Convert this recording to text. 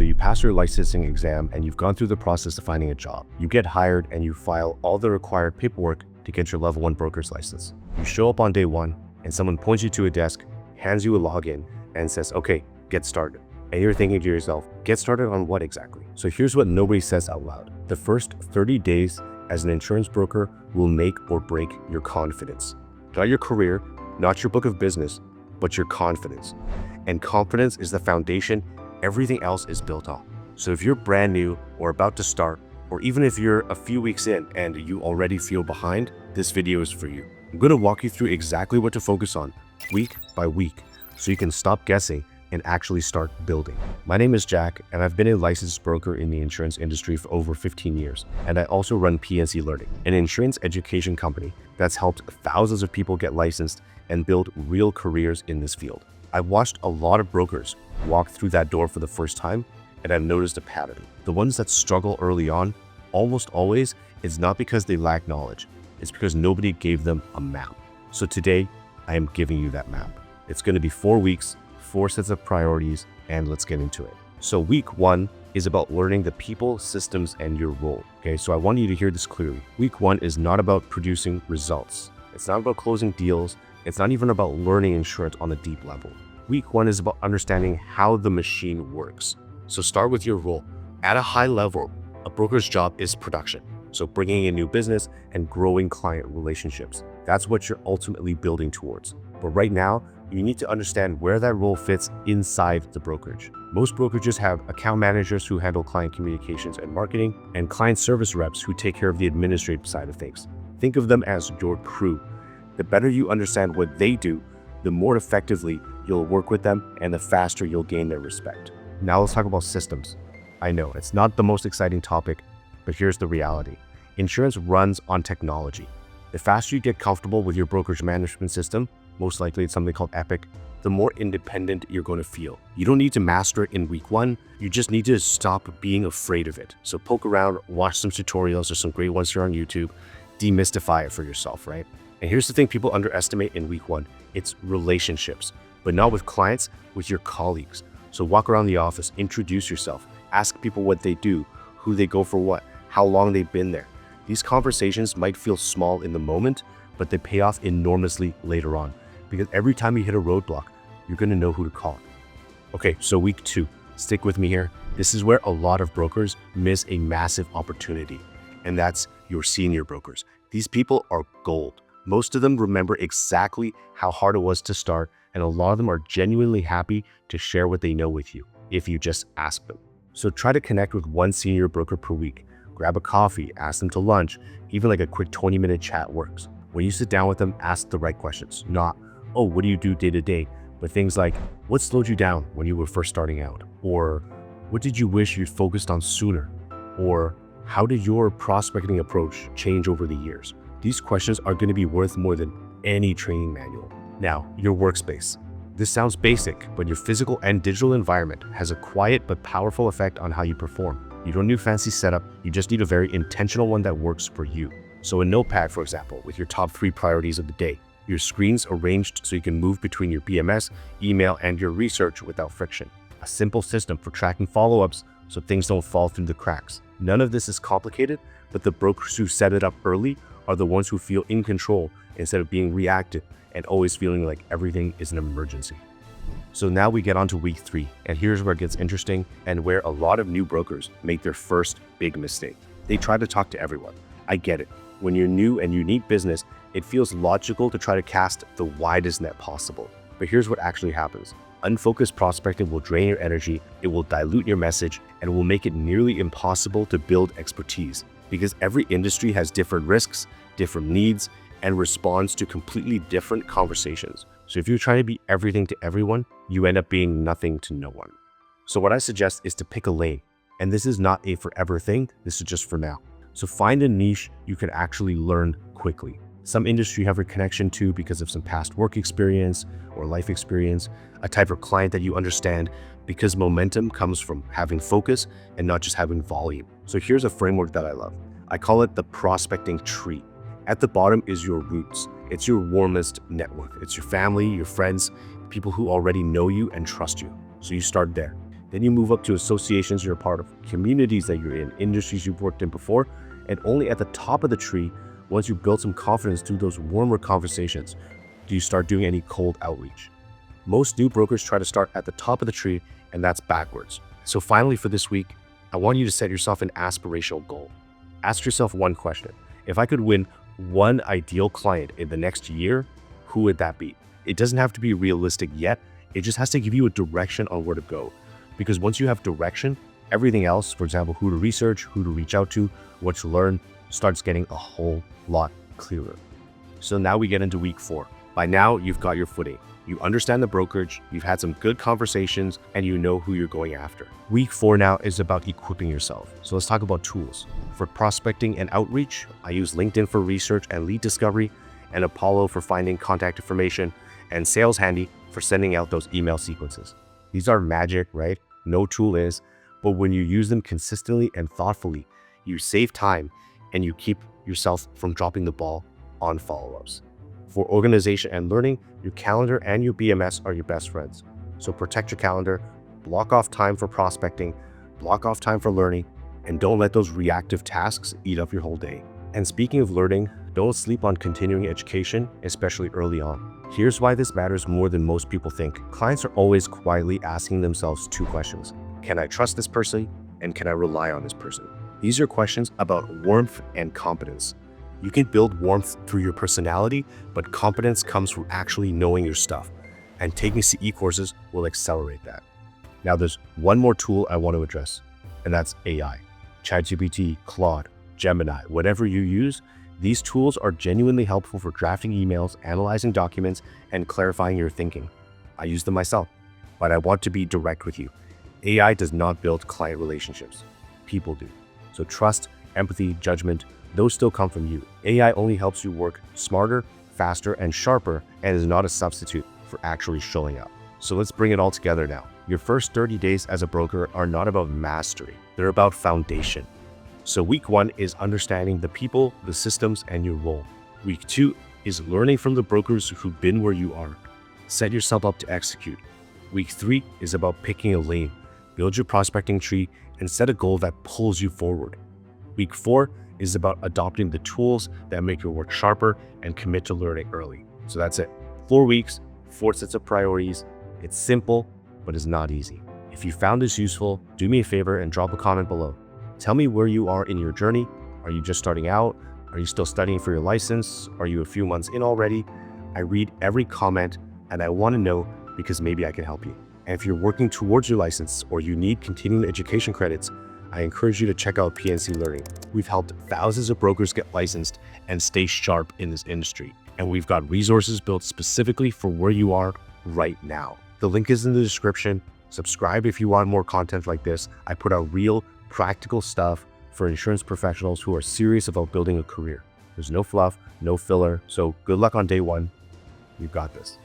So you pass your licensing exam and you've gone through the process of finding a job. You get hired and you file all the required paperwork to get your level 1 broker's license. You show up on day 1 and someone points you to a desk, hands you a login and says, okay, get started. And you're thinking to yourself, get started on what exactly? So here's what nobody says out loud. The first 30 days as an insurance broker will make or break your confidence. Not your career, not your book of business, but your confidence. And confidence is the foundation everything else is built on. So if you're brand new or about to start, or even if you're a few weeks in and you already feel behind, this video is for you. I'm going to walk you through exactly what to focus on week by week so you can stop guessing and actually start building. My name is Jack, and I've been a licensed broker in the insurance industry for over 15 years. And I also run PNC Learning, an insurance education company that's helped thousands of people get licensed and build real careers in this field. I've watched a lot of brokers walk through that door for the first time, and I've noticed a pattern. The ones that struggle early on, almost always, it's not because they lack knowledge. It's because nobody gave them a map. So today, I am giving you that map. It's going to be 4 weeks, 4 sets of priorities, and let's get into it. So week 1 is about learning the people, systems, and your role. Okay, so I want you to hear this clearly. Week 1 is not about producing results. It's not about closing deals. It's not even about learning insurance on a deep level. Week 1 is about understanding how the machine works. So start with your role. At a high level, a broker's job is production. So bringing in new business and growing client relationships. That's what you're ultimately building towards. But right now, you need to understand where that role fits inside the brokerage. Most brokerages have account managers who handle client communications and marketing, and client service reps who take care of the administrative side of things. Think of them as your crew. The better you understand what they do, the more effectively you'll work with them and the faster you'll gain their respect. Now let's talk about systems. I know it's not the most exciting topic, but here's the reality. Insurance runs on technology. The faster you get comfortable with your brokerage management system, most likely it's something called Epic, the more independent you're going to feel. You don't need to master it in week 1. You just need to stop being afraid of it. So poke around, watch some tutorials. There's some great ones here on YouTube. Demystify it for yourself, right? And here's the thing people underestimate in week 1. It's relationships, but not with clients, with your colleagues. So walk around the office, introduce yourself, ask people what they do, who they go for what, how long they've been there. These conversations might feel small in the moment, but they pay off enormously later on. Because every time you hit a roadblock, you're going to know who to call. Okay, so week 2, stick with me here. This is where a lot of brokers miss a massive opportunity, and that's your senior brokers. These people are gold. Most of them remember exactly how hard it was to start, and a lot of them are genuinely happy to share what they know with you if you just ask them. So try to connect with one senior broker per week. Grab a coffee, ask them to lunch, even like a quick 20-minute chat works. When you sit down with them, ask the right questions, not, oh, what do you do day to day? But things like, what slowed you down when you were first starting out? Or what did you wish you'd focused on sooner? Or how did your prospecting approach change over the years? These questions are going to be worth more than any training manual. Now, your workspace. This sounds basic, but your physical and digital environment has a quiet but powerful effect on how you perform. You don't need a fancy setup, you just need a very intentional one that works for you. So a notepad, for example, with your top 3 priorities of the day. Your screens arranged so you can move between your BMS, email, and your research without friction. A simple system for tracking follow-ups so things don't fall through the cracks. None of this is complicated, but the brokers who set it up early are the ones who feel in control instead of being reactive and always feeling like everything is an emergency. So now we get on to week 3, and here's where it gets interesting and where a lot of new brokers make their first big mistake. They try to talk to everyone. I get it. When you're new and you need business, it feels logical to try to cast the widest net possible. But here's what actually happens. Unfocused prospecting will drain your energy, it will dilute your message, and will make it nearly impossible to build expertise. Because every industry has different risks, different needs, and responds to completely different conversations. So if you're trying to be everything to everyone, you end up being nothing to no one. So what I suggest is to pick a lane. And this is not a forever thing, this is just for now. So find a niche you can actually learn quickly. Some industry you have a connection to because of some past work experience or life experience, a type of client that you understand, because momentum comes from having focus and not just having volume. So here's a framework that I love. I call it the prospecting tree. At the bottom is your roots. It's your warmest network. It's your family, your friends, people who already know you and trust you. So you start there. Then you move up to associations you're a part of, communities that you're in, industries you've worked in before, and only at the top of the tree, once you build some confidence through those warmer conversations, do you start doing any cold outreach. Most new brokers try to start at the top of the tree, and that's backwards. So finally for this week, I want you to set yourself an aspirational goal. Ask yourself one question. If I could win one ideal client in the next year, who would that be? It doesn't have to be realistic yet. It just has to give you a direction on where to go. Because once you have direction, everything else, for example, who to research, who to reach out to, what to learn, starts getting a whole lot clearer. So now we get into week 4. By now, you've got your footing. You understand the brokerage, you've had some good conversations, and you know who you're going after. Week 4 now is about equipping yourself. So let's talk about tools. For prospecting and outreach, I use LinkedIn for research and lead discovery, and Apollo for finding contact information, and Sales Handy for sending out those email sequences. These are magic, right? No tool is, but when you use them consistently and thoughtfully, you save time and you keep yourself from dropping the ball on follow-ups. For organization and learning, your calendar and your BMS are your best friends. So protect your calendar, block off time for prospecting, block off time for learning, and don't let those reactive tasks eat up your whole day. And speaking of learning, don't sleep on continuing education, especially early on. Here's why this matters more than most people think. Clients are always quietly asking themselves 2 questions. Can I trust this person? And can I rely on this person? These are questions about warmth and competence. You can build warmth through your personality, but competence comes from actually knowing your stuff. And taking CE courses will accelerate that. Now there's one more tool I want to address, and that's AI. ChatGPT, Claude, Gemini, whatever you use, these tools are genuinely helpful for drafting emails, analyzing documents, and clarifying your thinking. I use them myself, but I want to be direct with you. AI does not build client relationships. People do. So trust, empathy, judgment, those still come from you. AI only helps you work smarter, faster, and sharper, and is not a substitute for actually showing up. So let's bring it all together now. Your first 30 days as a broker are not about mastery. They're about foundation. So week 1 is understanding the people, the systems, and your role. Week 2 is learning from the brokers who've been where you are. Set yourself up to execute. Week 3 is about picking a lane. Build your prospecting tree and set a goal that pulls you forward. Week 4 is about adopting the tools that make your work sharper and commit to learning early. So that's it. 4 weeks, 4 sets of priorities. It's simple, but it's not easy. If you found this useful, do me a favor and drop a comment below. Tell me where you are in your journey. Are you just starting out? Are you still studying for your license? Are you a few months in already? I read every comment and I want to know because maybe I can help you. And if you're working towards your license or you need continuing education credits, I encourage you to check out PNC Learning. We've helped thousands of brokers get licensed and stay sharp in this industry. And we've got resources built specifically for where you are right now. The link is in the description. Subscribe if you want more content like this. I put out real, practical stuff for insurance professionals who are serious about building a career. There's no fluff, no filler. So good luck on day 1. You've got this.